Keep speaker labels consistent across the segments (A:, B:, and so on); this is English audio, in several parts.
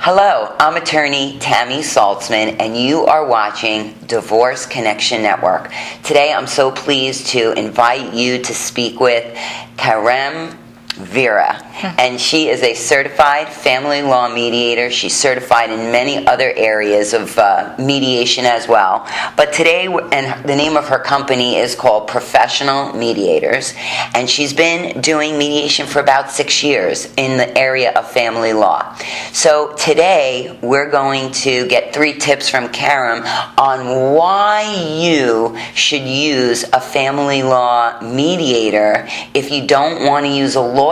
A: Hello, I'm attorney Tammy Saltzman, and you are watching Divorce Connection Network. Today, I'm so pleased to invite you to speak with Karem, Vera, and she is a certified family law mediator. She's certified in many other areas of mediation as well. But today, and the name of her company is called Professional Mediators, and she's been doing mediation for about 6 years in the area of family law. So today, we're going to get 3 tips from Karem on why you should use a family law mediator if you don't want to use a lawyer,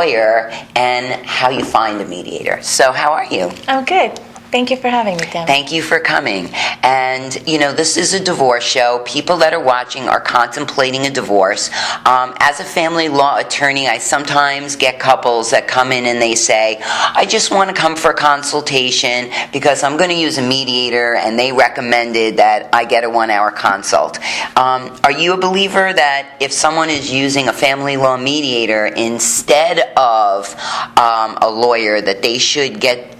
A: and how you find a mediator. So how are you?
B: I'm good. Thank you for having me, Tim.
A: Thank you for coming. And, this is a divorce show. People that are watching are contemplating a divorce. As a family law attorney, I sometimes get couples that come in and they say, I just want to come for a consultation because I'm going to use a mediator and they recommended that I get a 1-hour consult. Are you a believer that if someone is using a family law mediator instead of a lawyer, that they should get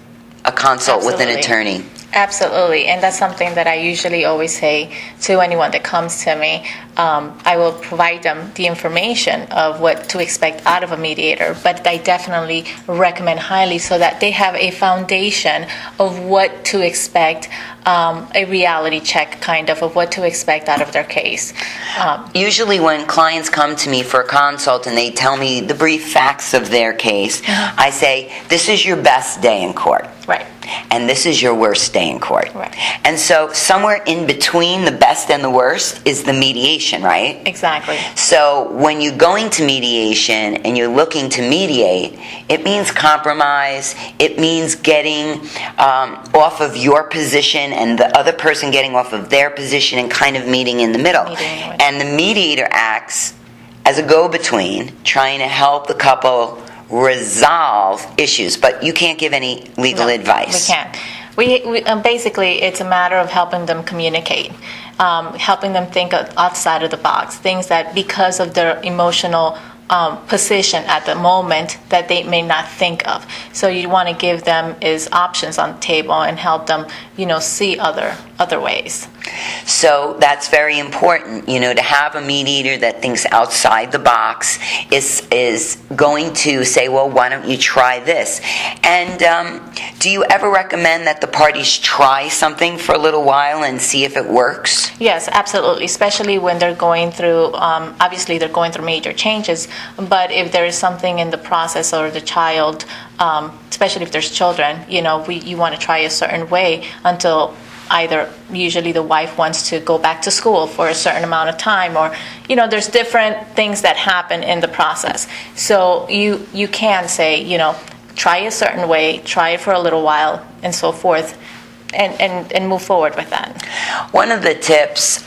A: a consult with an attorney?
B: Absolutely, and that's something that I usually always say to anyone that comes to me. I will provide them the information of what to expect out of a mediator, but I definitely recommend highly so that they have a foundation of what to expect, a reality check kind of what to expect out of their case.
A: Usually when clients come to me for a consult and they tell me the brief facts of their case, I say, this is your best day in court.
B: Right.
A: And this is your worst day in court.
B: Right.
A: And so somewhere in between the best and the worst is the mediation, right?
B: Exactly.
A: So when you're going to mediation and you're looking to mediate, it means compromise. It means getting off of your position and the other person getting off of their position and kind of meeting in the middle. And the mediator acts as a go-between, trying to help the couple resolve issues, but you can't give any legal advice.
B: We can't. We basically, it's a matter of helping them communicate, helping them think outside of the box, things that because of their emotional position at the moment that they may not think of. So you want to give them is options on the table and help them, see other ways.
A: So that's very important, to have a mediator that thinks outside the box is going to say, well, why don't you try this? And do you ever recommend that the parties try something for a little while and see if it works?
B: Yes, absolutely, especially when they're going through, obviously they're going through major changes, but if there is something in the process or the child, especially if there's children, you want to try a certain way until either usually the wife wants to go back to school for a certain amount of time, or there's different things that happen in the process. So you can say, try a certain way, try it for a little while, and so forth, and move forward with that.
A: One of the tips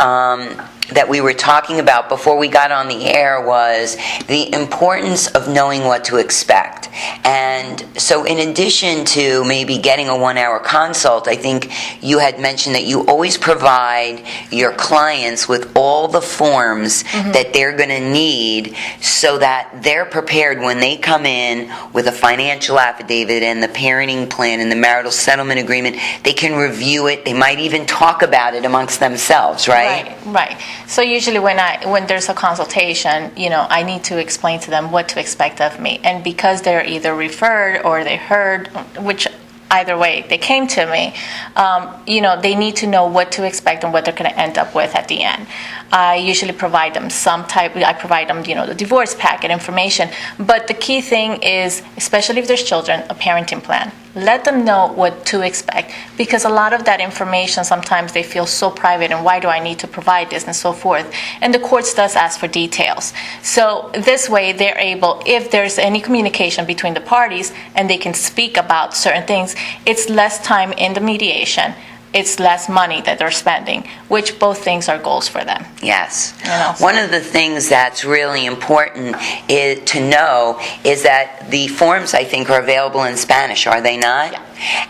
A: that we were talking about before we got on the air was the importance of knowing what to expect. And so in addition to maybe getting a 1-hour consult, I think you had mentioned that you always provide your clients with all the forms that they're going to need so that they're prepared when they come in with a financial affidavit and the parenting plan and the marital settlement agreement. They can review it. They might even talk about it amongst themselves, right?
B: Right. So usually when there's a consultation, I need to explain to them what to expect of me. And because they're either referred or they heard, which either way they came to me, they need to know what to expect and what they're going to end up with at the end. I usually provide them the divorce packet information. But the key thing is, especially if there's children, a parenting plan. Let them know what to expect, because a lot of that information, sometimes they feel so private, and why do I need to provide this and so forth. And the courts does ask for details. So this way they're able, if there's any communication between the parties and they can speak about certain things, it's less time in the mediation. It's less money that they're spending, which both things are goals for them.
A: Yes. One of the things that's really important to know is that the forms, I think, are available in Spanish, are they not?
B: Yeah.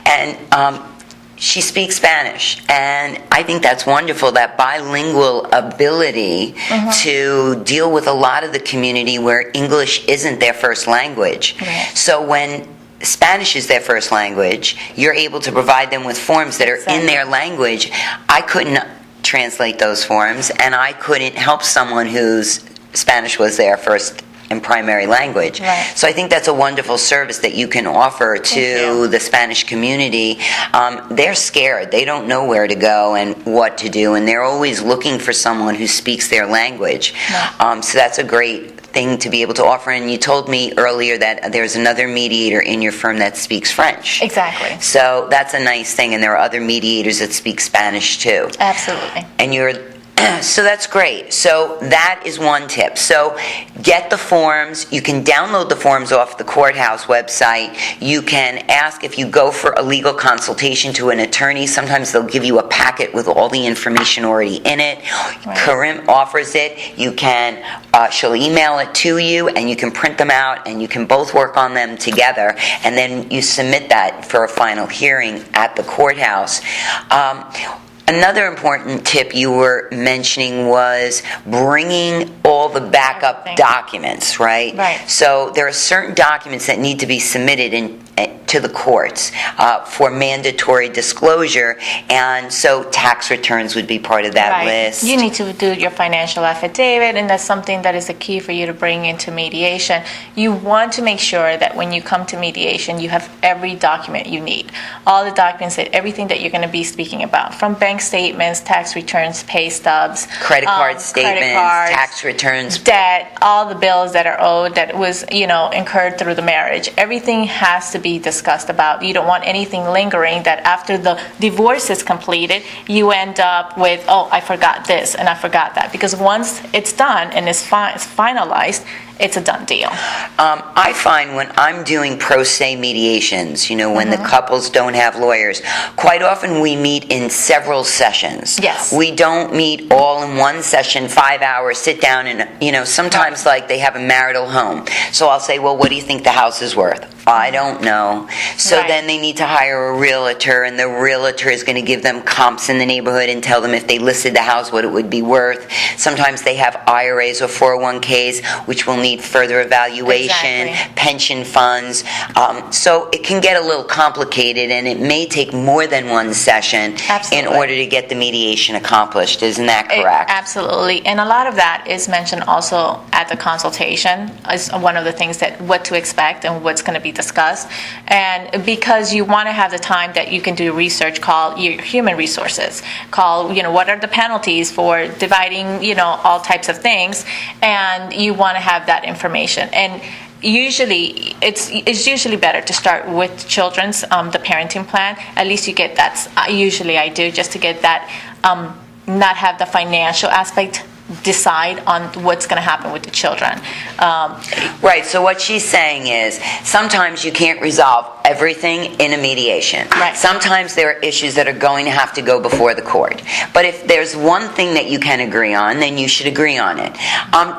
A: And she speaks Spanish, and I think that's wonderful, that bilingual ability to deal with a lot of the community where English isn't their first language.
B: Right.
A: So when Spanish is their first language, you're able to provide them with forms that are in their language. I couldn't translate those forms, and I couldn't help someone whose Spanish was their first and primary language.
B: Right.
A: So I think that's a wonderful service that you can offer to the Spanish community. They're scared. They don't know where to go and what to do, and they're always looking for someone who speaks their language.
B: Right.
A: So that's a great thing to be able to offer. And you told me earlier that there's another mediator in your firm that speaks French.
B: Exactly.
A: So that's a nice thing, and there are other mediators that speak Spanish too.
B: Absolutely.
A: And so that's great. So that is one tip. So get the forms. You can download the forms off the courthouse website. You can ask if you go for a legal consultation to an attorney. Sometimes they'll give you a packet with all the information already in it.
B: Right.
A: Karem offers it. You can, she'll email it to you, and you can print them out, and you can both work on them together, and then you submit that for a final hearing at the courthouse. Another important tip you were mentioning was bringing all the backup documents, right?
B: Right.
A: So there are certain documents that need to be submitted to the courts for mandatory disclosure, and so tax returns would be part of that list.
B: You need to do your financial affidavit, and that's something that is a key for you to bring into mediation. You want to make sure that when you come to mediation, you have every document you need. All the documents, everything that you're going to be speaking about, from bank statements, tax returns, pay stubs,
A: credit card statements,
B: credit cards,
A: tax returns,
B: debt, all the bills that are owed that was, incurred through the marriage. Everything has to be discussed about. You don't want anything lingering that after the divorce is completed, you end up with, oh, I forgot this and I forgot that. Because once it's done and it's finalized, it's a done deal.
A: I find when I'm doing pro se mediations, when the couples don't have lawyers, quite often we meet in several sessions.
B: Yes.
A: We don't meet all in one session, 5 hours, sit down and, sometimes like they have a marital home. So I'll say, well, what do you think the house is worth? I don't know. So then they need to hire a realtor, and the realtor is going to give them comps in the neighborhood and tell them if they listed the house what it would be worth. Sometimes they have IRAs or 401ks, which will need further evaluation, pension funds. So it can get a little complicated, and it may take more than one session in order to get the mediation accomplished. Isn't that correct?
B: Absolutely. And a lot of that is mentioned also at the consultation, is one of the things that what to expect and what's going to be discussed. And because you want to have the time that you can do research, call your human resources, call, what are the penalties for dividing, all types of things, and you want to have that information. And usually it's usually better to start with children's the parenting plan. At least you get that. Usually I do, just to get that, not have the financial aspect decide on what's going to happen with the children.
A: Right, so what she's saying is sometimes you can't resolve everything in a mediation.
B: Right.
A: Sometimes there are issues that are going to have to go before the court. But if there's one thing that you can agree on, then you should agree on it.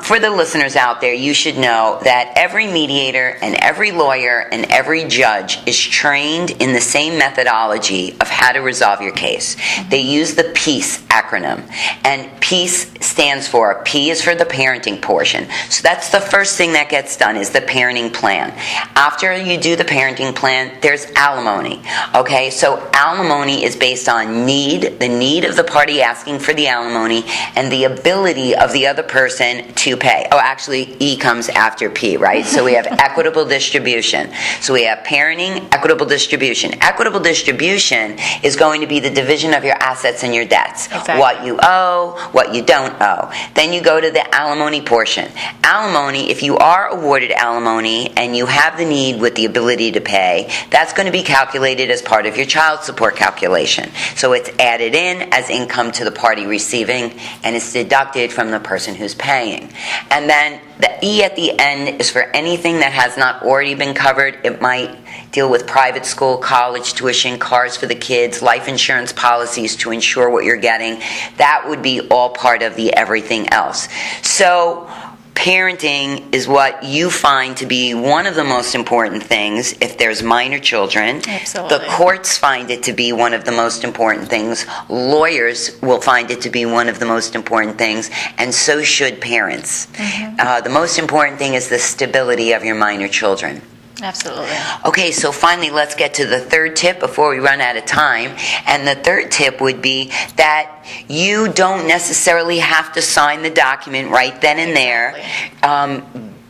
A: For the listeners out there, you should know that every mediator and every lawyer and every judge is trained in the same methodology of how to resolve your case. They use the PEACE acronym, and PEACE stands for, P is for the parenting portion. So that's the first thing that gets done, is the parenting plan. After you do the parenting plan, there's alimony. Okay, so alimony is based on need, the need of the party asking for the alimony, and the ability of the other person to pay. Oh, actually, E comes after P, right? So we have equitable distribution. So we have parenting, equitable distribution. Equitable distribution is going to be the division of your assets and your debts.
B: Exactly.
A: What you owe, what you don't owe. Then you go to the alimony portion. Alimony, if you are awarded alimony and you have the need with the ability to pay, that's going to be calculated as part of your child support calculation. So it's added in as income to the party receiving, and it's deducted from the person who's paying. And then the E at the end is for anything that has not already been covered. It might deal with private school, college tuition, cars for the kids, life insurance policies to ensure what you're getting. That would be all part of the everything else. So parenting is what you find to be one of the most important things if there's minor children.
B: Absolutely.
A: The courts find it to be one of the most important things. Lawyers will find it to be one of the most important things, and so should parents. The most important thing is the stability of your minor children.
B: Absolutely.
A: Okay, so finally, let's get to the third tip before we run out of time. And the third tip would be that you don't necessarily have to sign the document right then and there.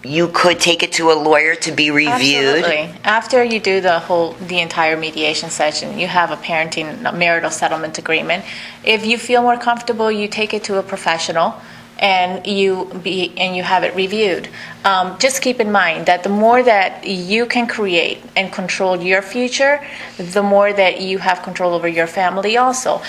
A: You could take it to a lawyer to be reviewed.
B: Absolutely. After you do the entire mediation session, you have a marital settlement agreement. If you feel more comfortable, you take it to a professional and you have it reviewed. Just keep in mind that the more that you can create and control your future, the more that you have control over your family also.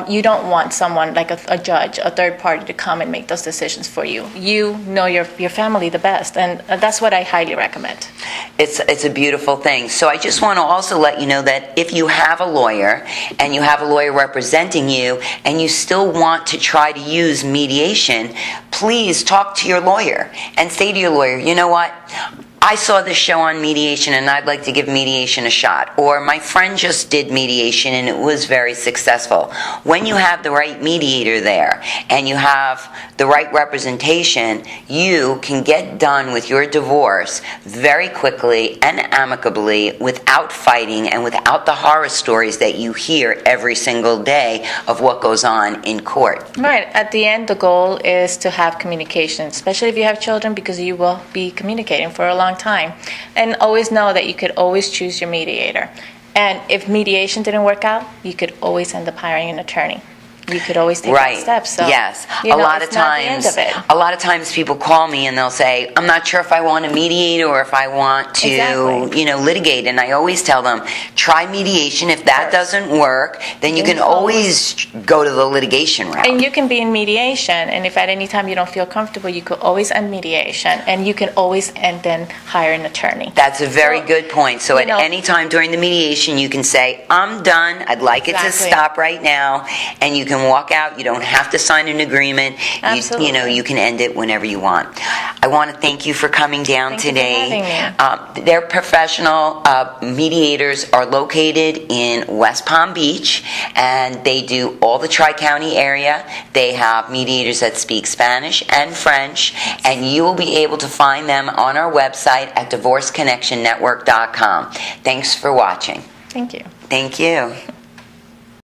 B: You don't want someone like a judge, a third party, to come and make those decisions for you. You know your family the best, and that's what I highly recommend.
A: It's a beautiful thing. So I just want to also let you know that if you have a lawyer and you have a lawyer representing you and you still want to try to use mediation, please talk to your lawyer and say to your lawyer, you know what? I saw this show on mediation and I'd like to give mediation a shot. Or my friend just did mediation and it was very successful. When you have the right mediator there and you have the right representation, you can get done with your divorce very quickly and amicably without fighting and without the horror stories that you hear every single day of what goes on in court.
B: Right. At the end, the goal is to have communication, especially if you have children, because you will be communicating for a long time. And always know that you could always choose your mediator. And if mediation didn't work out, you could always end up hiring an attorney. You could always take that step. So,
A: yes.
B: A lot of
A: times people call me and they'll say, I'm not sure if I want to mediate or if I want to, litigate. And I always tell them, try mediation. If that doesn't work, then you can always go to the litigation route.
B: And you can be in mediation, and if at any time you don't feel comfortable, you could always end mediation, and you can always then hire an attorney.
A: That's a very good point. So at any time during the mediation, you can say, I'm done. I'd like it to stop right now. And you can walk out. You don't have to sign an agreement.
B: Absolutely.
A: You can end it whenever you want. I want to thank you for coming down today.
B: Thank you for having me.
A: Their professional mediators are located in West Palm Beach, and they do all the Tri-County area. They have mediators that speak Spanish and French, and you will be able to find them on our website at divorceconnectionnetwork.com. Thanks for watching.
B: Thank you.
A: Thank you.